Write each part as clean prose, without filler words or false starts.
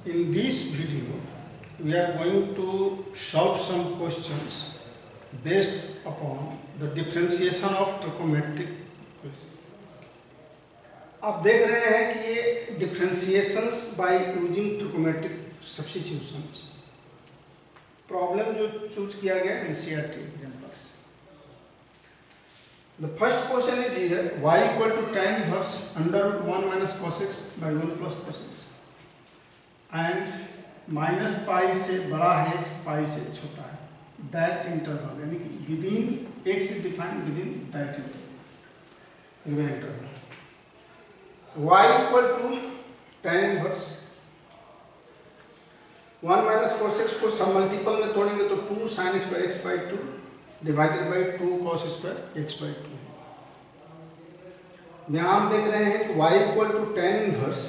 In this video, we are going to solve some questions based upon the differentiation of trigonometric equation. आप देख रहे हैं कि ये differentiations by using trigonometric substitutions problem जो choose किया गया NCERT एग्जाम्पल से. The first question is here: y equal to tan inverse under root 1 minus cos x by 1 plus cos x and minus पाई से बड़ा है x पाई से छोटा है. That interval यानी कि within x is defined within that interval. Y equal to tan inverse 1 minus cos x को सब मल्टीपल में तोड़ेंगे तो 2 sin square x by 2 divided by 2 cos square x by 2. यहाँ हम देख रहे हैं कि y equal to tan inverse,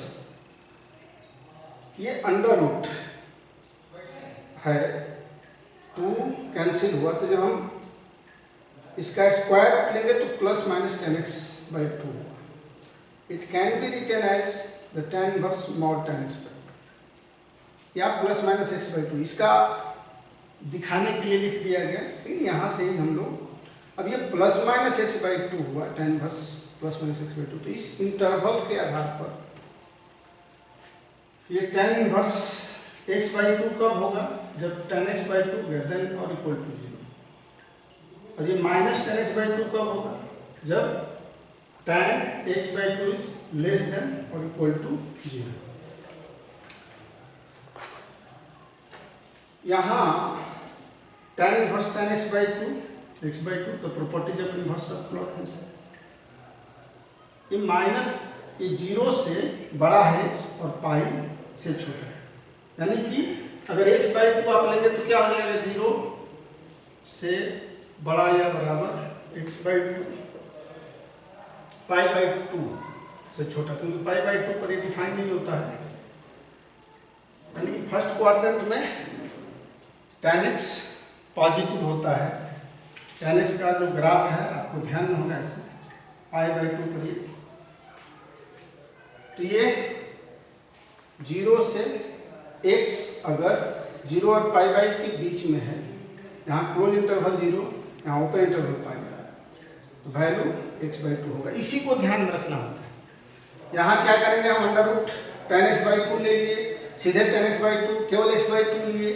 ये अंडर रूट है, 2 कैंसिल हुआ तो जब हम इसका स्क्वायर लेंगे तो plus minus tan x by 2. It can be written as the tan inverse mod tan x by 2 या प्लस माइनस x by 2. इसका दिखाने के लिए लिख दिया गया, लेकिन यहाँ से ही हम लोग अब ये प्लस माइनस x by 2 हुआ, tan inverse plus minus x by 2. तो इस इंटरवल के आधार पर ये tan इनवर्स x by 2 कब होगा? जब tan x by 2 greater than और इक्वल टू 0. और ये माइनस tan x by 2 कब होगा? जब tan x by 2 is less than और इक्वल टू 0. यहाँ tan inverse tan x by 2 the properties of inverse of plot है सर. ये माइनस ये 0 से बड़ा है x और पाई से छोटा है, यानी कि अगर x by 2 आप लेंगे तो क्या हो जाएगा? 0 से बड़ा या बराबर x by 2 पाई by 2 से छोटा, क्योंकि पाई by 2 पर ये डिफाइन नहीं होता है. यानी कि फर्स्ट क्वाड्रेंट में tan x पॉजिटिव होता है. tan x का जो ग्राफ है आपको ध्यान में होगा, ऐसे पाई by 2 करिए तो ये 0 से x अगर 0 और पाई बाई के बीच में है, यहाँ क्लोज इंटरवल 0, यहाँ ओपन इंटरवल पाई, तो वैल्यू x by 2 होगा. इसी को ध्यान में रखना होता है. यहाँ क्या करेंगे हम? Under root tan x by 2 ले लिए, सीधे tan x by 2 केवल x by 2 लिए,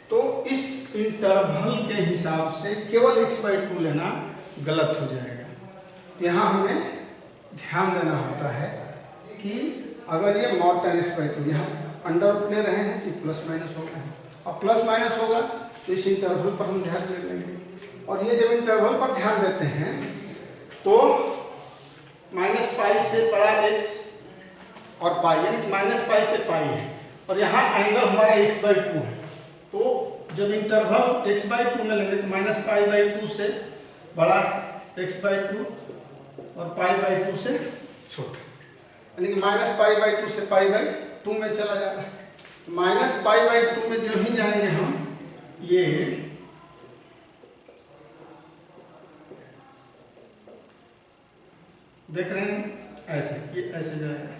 तो इस इंटरवल के हिसाब से केवल x by 2 लेना गलत हो जाएगा. यहाँ हमें ध्यान देना होता है कि अगर ये mod tan x by 2 यहाँ अंडर रूट ले रहे हैं तो प्लस माइनस होगा, और प्लस माइनस होगा तो इस इंटरवल पर हम ध्यान दे देंगे. और ये जब इंटरवल पर ध्यान देते हैं तो माइनस पाई से बड़ा x और पाई, यानी कि माइनस पाई से पाई है, और यहाँ एंगल हमारा x by 2 है. तो जब इंटरवल x by 2 में लेंगे तो माइनस पाई by 2 से बड़ा x by 2 और पाई by 2 से छोटा, यानी कि माइनस पाई by 2 से पाई by 2 में चला जा रहा है. तो माइनस पाई by 2 में जो ही जाएंगे हम, ये देख रहे हैं ऐसे, ये ऐसे जाएगा.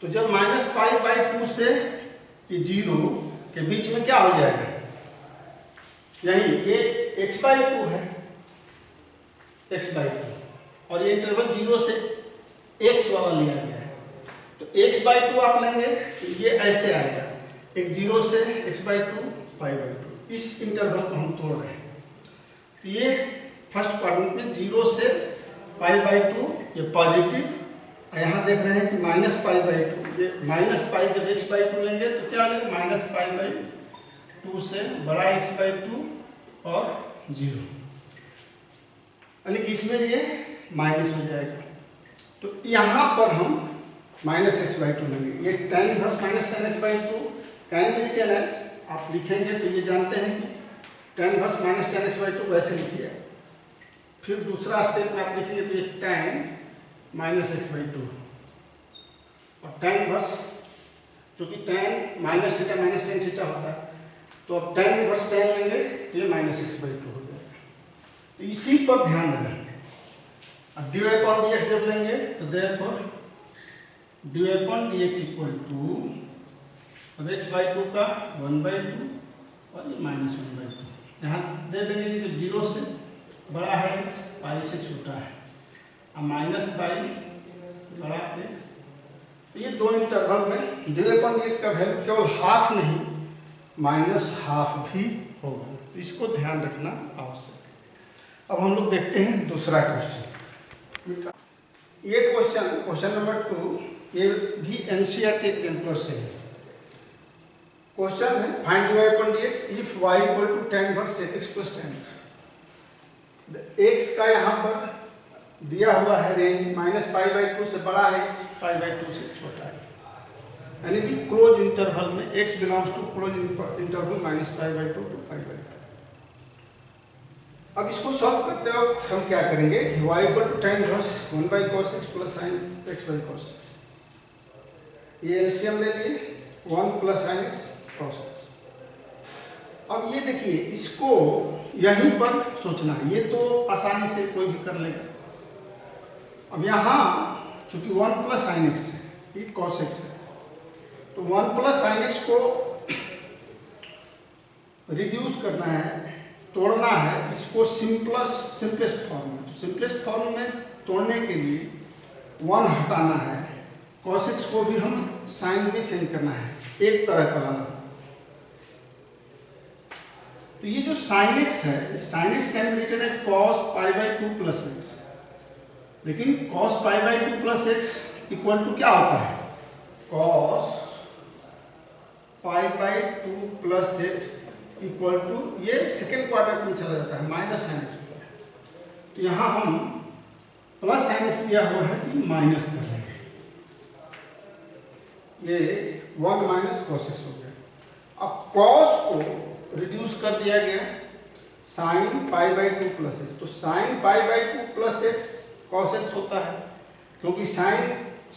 तो जब माइनस पाई by 2 से ये 0 के बीच में क्या हो जाएगा? यही ये x by 2 है, x by 2, और ये इंटरवल 0 से x वाला लिया गया है. तो x by 2 आप लेंगे तो ये ऐसे आएगा, एक 0 से x by 2 पाई by 2. इस इंटरवल को हम तोड़ रहे हैं. तो ये फर्स्ट क्वाड्रेंट में 0 से पाई by 2 ये पॉजिटिव, यहाँ देख रहे हैं कि माइनस पाई by 2, ये माइनस पाई जब x by 2 लेंगे तो क्या लेंगे? माइनस पाई by 2 से बड़ा x by 2 और 0, यानी कि इसमें ये माइनस हो जाएगा. तो यहाँ पर हम माइनस x by 2 लेंगे. ये tan inverse minus tan x by 2 can be written as, आप लिखेंगे तो ये जानते हैं कि tan inverse minus tan x by 2 वैसे लिखिए. फिर दूसरा स्टेप में आप लिखेंगे तो ये tan माइनस x by 2, और tan इनवर्स चूँकि tan minus theta minus tan theta होता है, तो अब tan इनवर्स tan लेंगे तो ये माइनस x by 2 हो जाएगा. तो इसी पर ध्यान देना. अब dy अपॉन dx जब लेंगे तो therefore dy upon dx equal to, अब x/2 का 1/2 और ये -1/2 यहाँ दे देंगे कि जब 0 से बड़ा है x, पाई से छोटा है, अब माइनस पाई से बड़ा x, तो ये दो इंटरवल में dy अपॉन dx का वैल्यू केवल हाफ नहीं -½ भी होगा, तो इसको ध्यान रखना आवश्यक है। अब हम लोग देखते हैं दूसरा क्वेश्चन। ये क्वेश्चन नंबर 2, ये भी एनसीईआरटी एग्जाम्पलर से है। क्वेश्चन है find dy upon dx if y equal to tan inverse sec x plus tan x। x का यहाँ पर दिया हुआ है रेंज -π/2 से बड़ा है, x π/2 से छोटा है, यानी कि क्लोज इंटरवल में x belongs to close interval -π/2 to π/2। अब इसको सॉल्व करते वक्त हम क्या करेंगे कि y equal to tan inverse 1/cos x plus sin x/cos x, ये एलसीएम ले लिए 1 plus sin x cos x। अब ये देखिए, इसको यहीं पर सोचना है, ये तो आसानी से कोई भी कर लेगा। अब यहाँ चूंकि 1 प्लस sin x है, ये cos x है, तो 1 प्लस sin x को रिड्यूस करना है, तोड़ना है इसको सिंपलेस्ट फॉर्म में। तो सिंपलेस्ट फॉर्म में तोड़ने के लिए 1 हटाना है, cos x को भी हम साइन में चेंज करना है, एक तरह का लाना। तो ये जो sin x है, sin x can be written as cos π/2 plus x, लेकिन cos π/2 plus x equal to क्या होता है, cos π/2 plus x equal to, ये सेकेंड क्वाड्रेंट में चला जाता है माइनस sin x। तो यहाँ हम प्लस sin x दिया हुआ है कि माइनस कर लेंगे, ये 1 माइनस cos x हो गया। अब cos को रिड्यूस कर दिया गया sin π/2 प्लस x, तो sin π/2 plus x cos x होता है, क्योंकि sin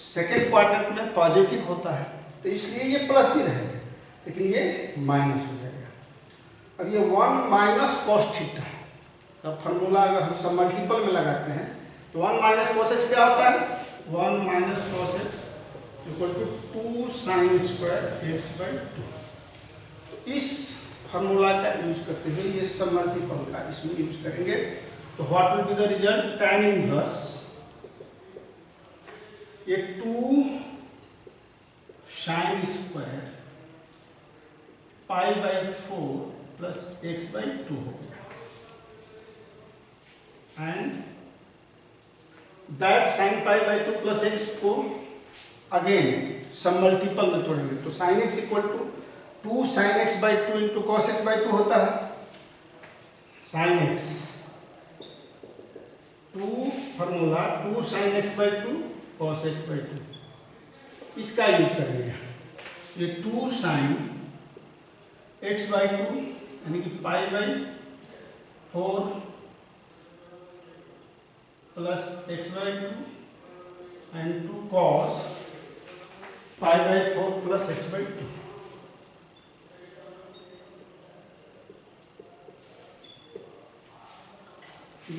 सेकेंड क्वाड्रेंट में पॉजिटिव होता है, तो इसलिए ये प्लस ही रहेगा, लेकिन ये माइनस हो जाएगा। अब ये 1 माइनस cos थीटा का फॉर्मूला अगर हम सब मल्टीपल में लगाते हैं तो 1 माइनस cos x क्या होता है, 1 minus cos x equal to 2 sin square x/2। तो इस फॉर्मूला का यूज करते हुए ये सब मल्टीपल का इसमें यूज करेंगे, तो what will be the result, tan inverse ये 2 sin स्क्वायर π/4 प्लस x/2 होगा, and that sin π/2 plus x को अगेन सब मल्टीपल में तोड़ेंगे, तो sin x equal to 2 sin x/2 into cos x/2 होता है, sin x 2 formula 2 sin x/2 cos x/2, इसका यूज करेंगे। ये 2 sin x/2 यानी कि π/4 plus x/2 and 2 cos π/4 plus x/2।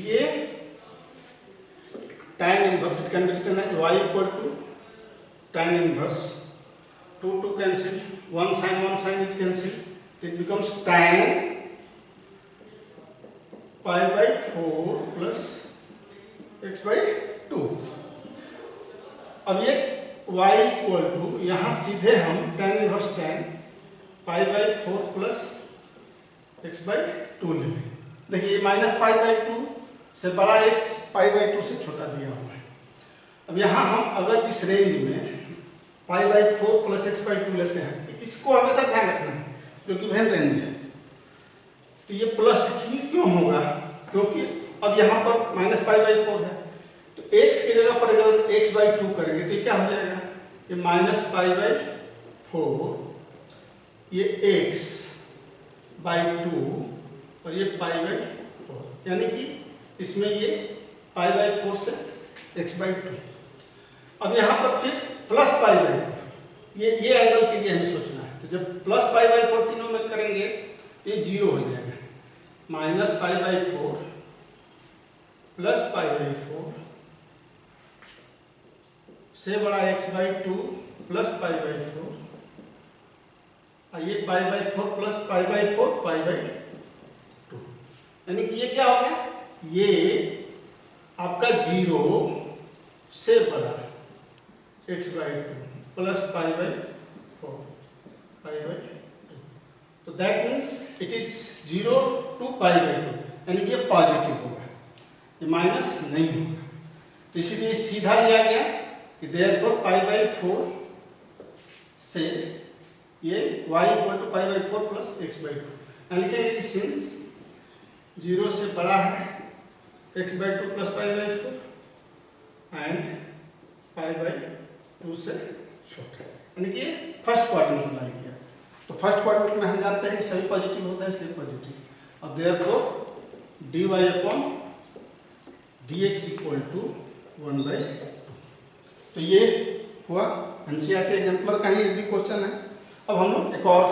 ये tan inverse, it can be written as y equal to tan inverse 2 cancel, 1 sin is cancelled, it becomes tan π/4 plus x/2। अब ये y equal to, यहाँ सीधे हम tan inverse tan π/4 plus x/2 ले लेंगे। देखिए minus π/2 से बड़ा x π/2 से छोटा दिया हुआ है। अब यहाँ हम अगर इस रेंज में π/4 प्लस x/2 लेते हैं, इसको हमेशा ध्यान रखना है, जो कि वेन रेंज है, तो ये प्लस ही क्यों होगा, क्योंकि अब यहाँ पर माइनस π/4 है, तो x की जगह पर अगर x/2 करेंगे तो ये क्या हो जाएगा, ये -π/4, ये x/2 और ये π/4, यानी कि इसमें ये π/4 से x/2। अब यहाँ पर फिर प्लस π/4, ये एंगल के लिए हमें सोचना है, तो जब प्लस π/4 तीनों में करेंगे तो ये 0 हो जाएगा, -π/4 प्लस π/4 से बड़ा x/2 प्लस π/4, और ये π/4 प्लस π/4 π/2, यानी कि ये क्या हो गया, ये आपका 0 से बड़ा x/2 प्लस π/4 π/2, तो that means it is 0 to π/2, यानी कि ये पॉजिटिव होगा, ये माइनस नहीं होगा। तो इसीलिए सीधा लिया गया कि देयरफॉर π/4 से ये y equal to π/4 plus x/2, यानी लिखेंगे कि सिंस 0 से बड़ा है x/2 प्लस π/4 एंड π/2 से छोटा है, यानी कि फर्स्ट क्वाड्रेंट में लाई किया। तो फर्स्ट क्वाड्रेंट में हम जानते हैं कि सभी पॉजिटिव होता है, इसलिए पॉजिटिव। अब देयरफॉर dy/dx इक्वल टू 1/2। तो ये हुआ एनसीईआरटी एग्जाम्पल का ही एक भी क्वेश्चन है। अब हम लोग एक और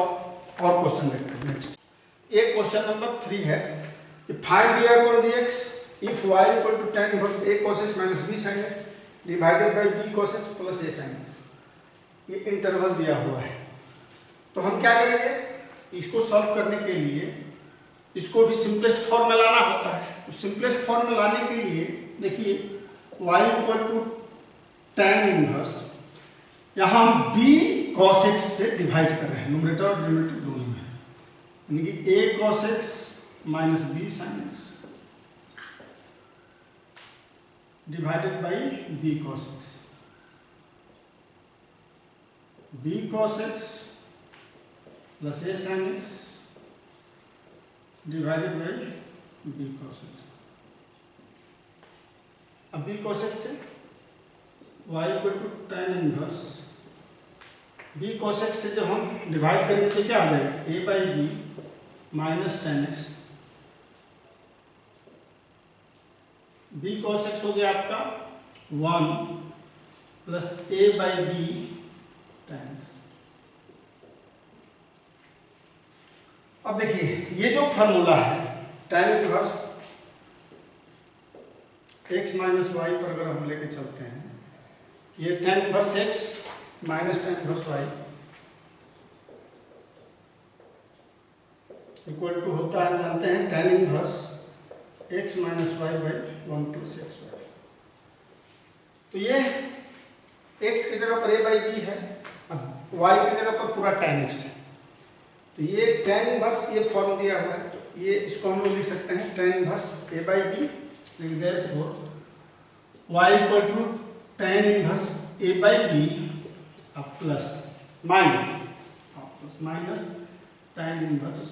क्वेश्चन देखते हैं। नेक्स्ट एक क्वेश्चन नंबर 3 है कि find dy/dx if y equal to tan inverse a cos x minus b sin x divided by b cos x plus a sin x। ये इंटरवल दिया हुआ है, तो हम क्या करेंगे, इसको सॉल्व करने के लिए इसको भी सिंपलेस्ट फॉर्म में लाना होता है। तो सिंपलेस्ट फॉर्म में लाने के लिए देखिए y equal to tan inverse, यहाँ हम b cos x से डिवाइड कर रहे हैं, न्यूमरेटर और डिनोमिनेटर दोनों में, यानी कि a cos x minus b sin x divided by b cos x, b cos x plus a sin x divided by b cos x। अब b cos x से y equal to tan inverse b cos x से जब हम divide करेंगे तो क्या आ जाएगा, a/b minus tan x, b cos x हो गया आपका 1 प्लस a/b tan x। अब देखिए ये जो फॉर्मूला है tan inverse x minus y पर अगर हम लेके चलते हैं, ये tan inverse x minus tan inverse y equal to होता है, जानते हैं tan inverse x minus y by 1 plus x y. तो ये x की जगह पर a/b है, अब y की जगह पर पूरा tan x है। तो ये tan इनवर्स ये फॉर्म दिया हुआ है, तो ये इसको हम लोग लिख सकते हैं tan inverse a/b, therefore y equal to tan inverse a/b plus minus tan inverse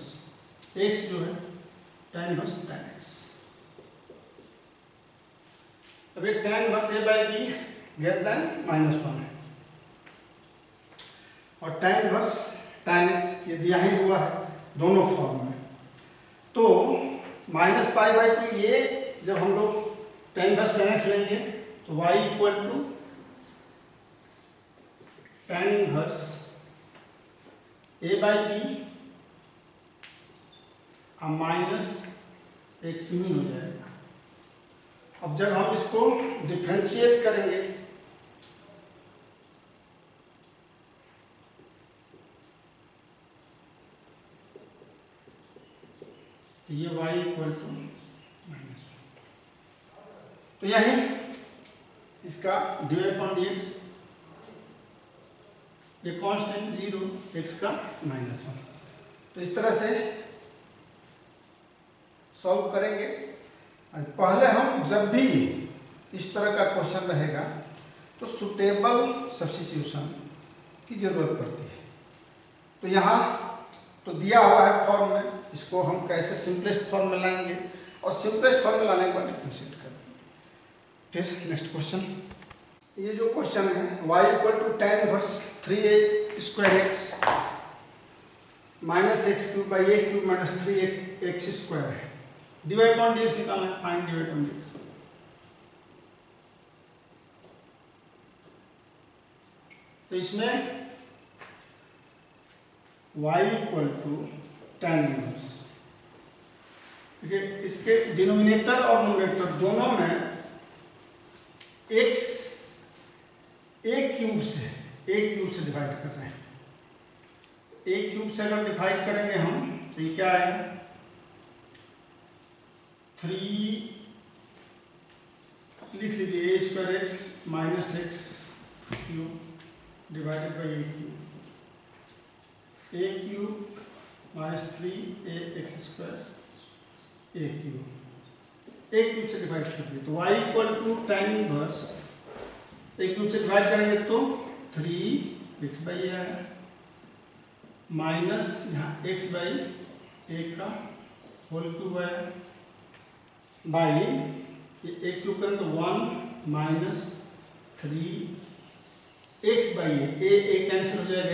x जो है tan इनवर्स tan x। अब ये tan inverse a/b greater than -1 है, और tan इनवर्स tan x ये दिया ही हुआ है दोनों फॉर्म में। तो -π/2 ये जब हम लोग tan इनवर्स tan x लेंगे तो y equal to tan inverse a/b minus x ही हो जाएगा। अब जब हम इसको डिफरेंशिएट करेंगे तो ये y इक्वल टू -1, तो यही इसका dy/dx ये कांस्टेंट 0 x का -1। तो इस तरह से सॉल्व करेंगे। पहले हम जब भी इस तरह का क्वेश्चन रहेगा तो सुटेबल सब्स्टिट्यूशन की जरूरत पड़ती है। तो यहाँ तो दिया हुआ है फॉर्म में, इसको हम कैसे सिंपलेस्ट फॉर्म में लाएंगे, और सिंपलेस्ट फॉर्म में लाने के बाद डिफरेंशिएट करेंगे। फिर नेक्स्ट क्वेश्चन, ये जो क्वेश्चन है y equal to tan inverse 3a square x minus x cube by a cube minus 3x square है। dy/dx निकालना है, फाइंड dy/dx। तो इसमें y equal to tan inverse, ठीक है, इसके डिनोमिनेटर और न्यूमरेटर दोनों में x ए क्यूब से डिवाइड कर रहे हैं। ए क्यूब से अगर डिवाइड करेंगे हम तो ये क्या आएगा, 3 लिख लीजिए, a square x minus x cube divided by a cube minus 3 a x square a cube से डिवाइड कर दिए तो y equal to tan inverse a cube से डिवाइड करेंगे तो 3 एक्स बाई ए आएगा माइनस यहाँ एक्स बाई ए का होल क्यूब आएगा बाई ए क्यूब करेंगे तो 1 minus 3 x by A cancel हो जाएगा,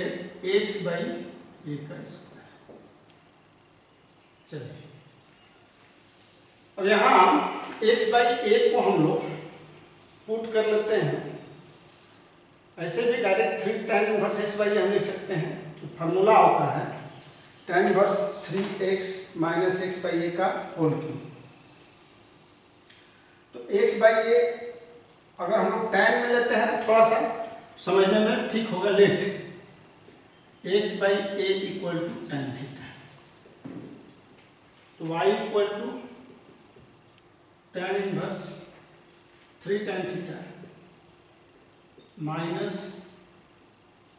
एक्स बाई ए का स्क्वायर। चलिए अब यहाँ एक्स बाई ए को हम लोग पुट कर लेते हैं, ऐसे भी direct 3 tan inverse x by a हम लिख सकते हैं। तो फार्मूला होता है tan inverse 3x minus x by a का होल क्यूब। तो एक्स बाई ए अगर हम लोग tan में लेते हैं थोड़ा सा समझने में ठीक होगा let, x by a equal to tan theta, तो y equal to tan inverse 3 tan theta minus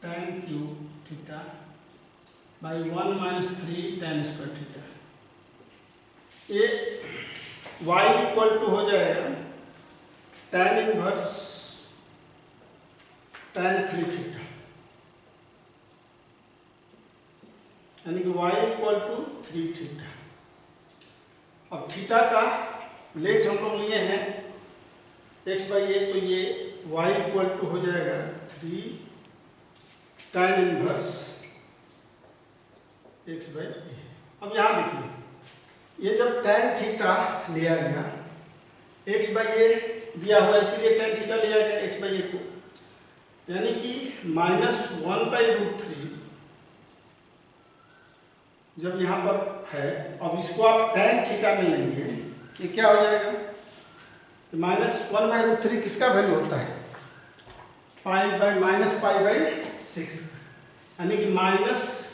tan cube theta by 1 minus 3 tan square theta. ये y इक्वल टू हो जाएगा tan इनवर्स tan 3 थीटा, यानी कि y equal to 3 theta. अब theta का late हम लोग लिए हैं x बाई ए, तो ये y इक्वल टू हो जाएगा 3 tan इनवर्स x बाई ए। अब यहाँ देखिए, ये जब tan थीटा लिया गया, x बाई ए दिया हुआ इसीलिए tan थीटा लिया गया x बाई ए को, यानी कि -1/√3 जब यहाँ पर है। अब इसको आप tan थीटा में लेंगे, ये क्या हो जाएगा, -1/√3 किसका वैल्यू होता है, -π/6, यानी कि -π/6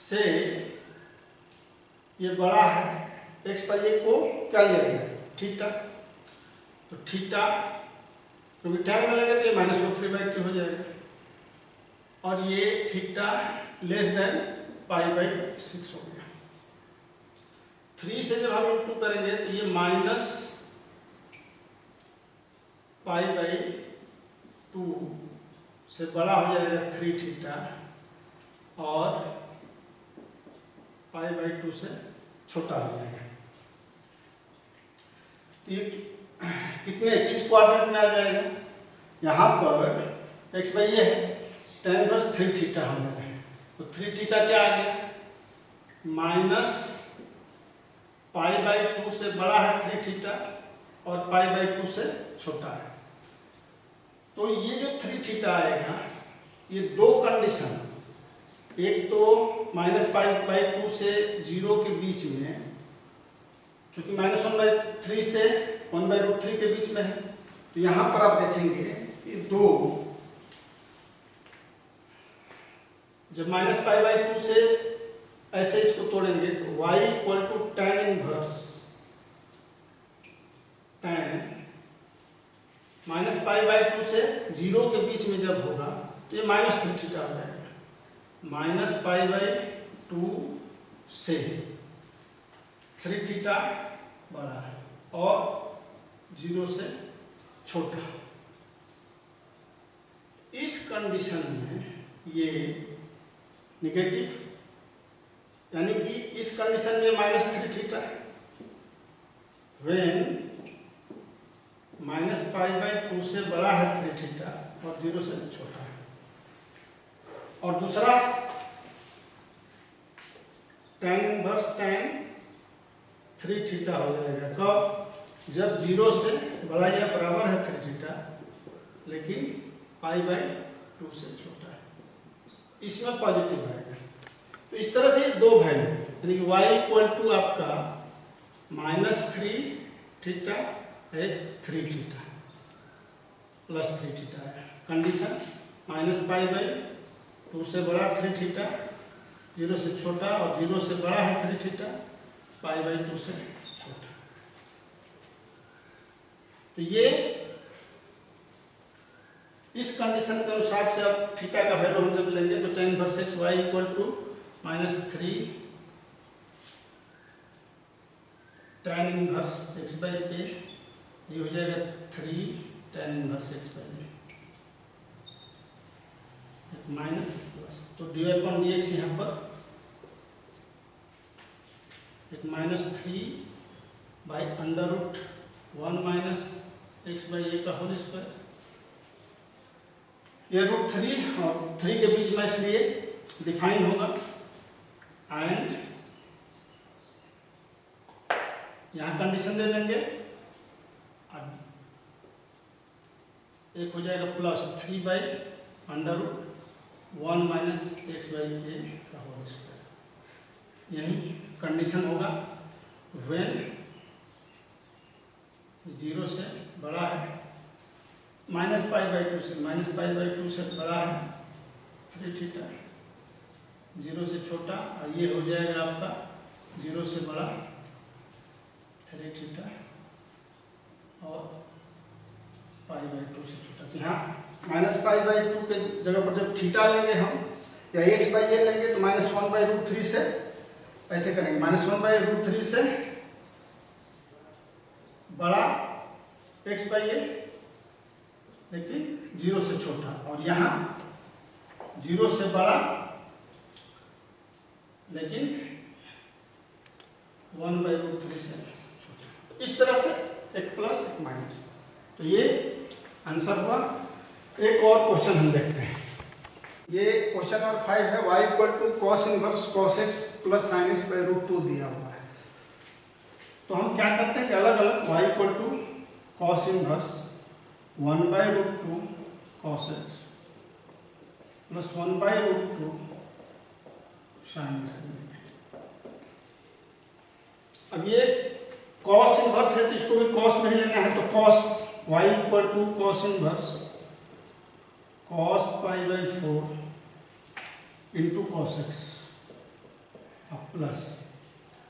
से ये बड़ा है x बाई ए को क्या लिया गया, थीटा। तो थीटा क्योंकि tan में लगे तो ये -√3/2 हो जाएगा, और ये थीटा लेस देन π/6 हो गया। 3 से जब हम इंटू करेंगे तो ये -π/2 से बड़ा हो जाएगा 3 थीटा, और π/2 से छोटा हो जाएगा। तो ये कितने किस क्वाड्रेंट में आ जाएगा, यहाँ पर x बाई ए है, tan इनवर्स 3 थीटा हम ले रहे हैं, तो 3 थीटा क्या आ गया, -π/2 से बड़ा है 3 थीटा और π/2 से छोटा है। तो ये जो 3 थीटा आएगा, ये दो कंडीशन, एक तो -π/2 से 0 के बीच में, चूंकि -1/3 से 1/√3 के बीच में है, तो यहाँ पर आप देखेंगे ये दो, जब -π/2 से ऐसे इसको तोड़ेंगे तो y equal to tan inverse tan -π/2 से 0 के बीच में जब होगा तो ये -3 थीटा हो जाएगा, -π/2 से 3 थीटा बड़ा है और 0 से छोटा। इस कंडीशन में ये नेगेटिव, यानी कि इस कंडीशन में -3 थीटा व्हेन -π/2 से बड़ा है 3 थीटा और 0 से छोटा है। और दूसरा tan इनवर्स tan 3 थीटा हो जाएगा कब, जब 0 से बड़ा या बराबर है 3 थीटा लेकिन π/2 से छोटा है, इसमें पॉजिटिव आएगा। तो इस तरह से दो वैल्यू, यानी कि y इक्वल टू आपका -3 थीटा, एक 3 थीटा प्लस 3 थीटा है। कंडीशन -π/2 से बड़ा 3 थीटा, 0 से छोटा, और 0 से बड़ा है 3 थीटा, π/2 से छोटा। तो ये इस कंडीशन के अनुसार से अब थीटा का वैल्यू हम जब लेंगे तो tan inverse x y equal to -3 tan inverse x/a, ये हो जाएगा 3 tan inverse x/a minus plus, तो dy/dx यहाँ पर एक -3/√1 - x/a का होल स्क्वायर। ये √3 और 3 के बीच में इसलिए डिफाइन होगा, एंड यहाँ कंडीशन दे देंगे, एक हो जाएगा प्लस 3/√1 - x/a का होल स्क्वायर। यही कंडीशन होगा व्हेन 0 से बड़ा है, -π/2 से बड़ा है 3 थीटा, 0 से छोटा, और ये हो जाएगा आपका 0 से बड़ा 3 थीटा और π/2 से छोटा। तो यहाँ -π/2 के जगह पर जब थीटा लेंगे हम या x/a लेंगे तो -1/√3 से ऐसे करेंगे, -1/√3 से बड़ा x/a लेकिन 0 से छोटा, और यहाँ 0 से बड़ा लेकिन 1/√3 से छोटा। इस तरह से एक प्लस एक माइनस। तो ये आंसर हुआ। एक और क्वेश्चन हम देखते हैं। ये क्वेश्चन नंबर 5 है। y = cos inverse cos x + sin x/√2 दिया हुआ है। तो हम क्या करते हैं कि अलग अलग y = cos inverse 1/√2 cos x + 1/√2 sin x। अब ये cos इनवर्स है तो इसको भी cos में ही लेना है, तो cos y = cos inverse cos π/4 × cos x plus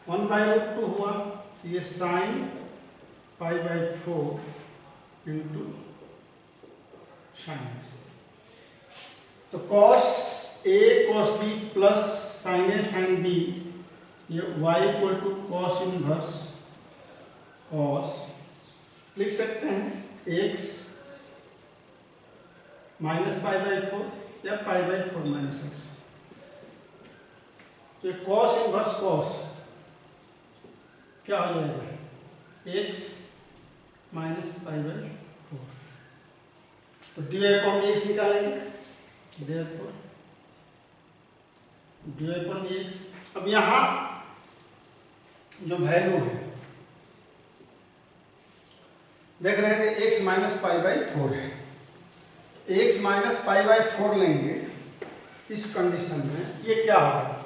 1/√2 हुआ, ये sin π/4 × sin x। तो cos a cos b plus sin a sin b, ये y = cos इनवर्स cos, लिख सकते हैं x -π/4 या π/4 - x। तो ये cos इनवर्स cos क्या हो जाएगा, x -π/4। तो dy/dx निकालेंगे, therefore dy/dx। अब यहाँ जो वैल्यू है देख रहे हैं कि x -π/4 है, x -π/4 लेंगे इस कंडीशन में, ये क्या होगा,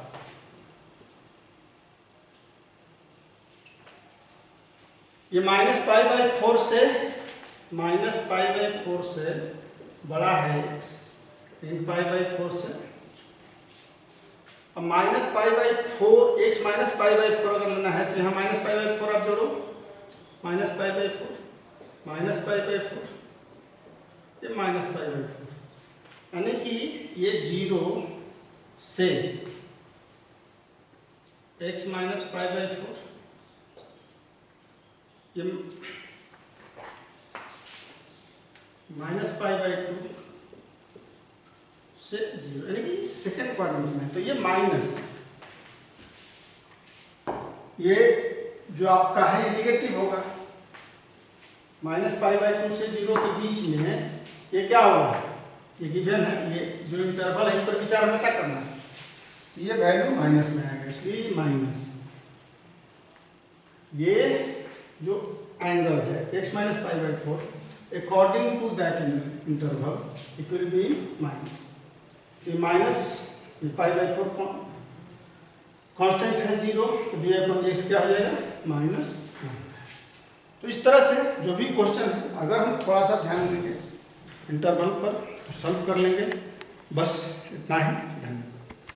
ये -π/4 से बड़ा है x, इन π/4 से। अब -π/4 x -π/4 अगर लेना है तो यहाँ -π/4 आप जोड़ो, -π/4 -π/4 ये -π/4, यानी कि ये 0 से x -π/4 ये -π/2 से 0, यानी कि सेकेंड क्वाड्रेंट में। तो ये माइनस, ये जो आपका है ये निगेटिव होगा, -π/2 से 0 के बीच में ये क्या होगा, ये गिवन है, ये जो इंटरवल है इस पर विचार हमेशा करना है। ये वैल्यू माइनस में आएगा, इसलिए माइनस। ये जो एंगल है x -π/4 according to that interval it will be minus. ये माइनस π/4 कांस्टेंट है 0, तो dy/dx क्या हो जाएगा, -1। तो तो इस तरह से जो भी क्वेश्चन है अगर हम थोड़ा सा ध्यान देंगे इंटरवल पर तो सॉल्व कर लेंगे। बस इतना ही, धन्यवाद।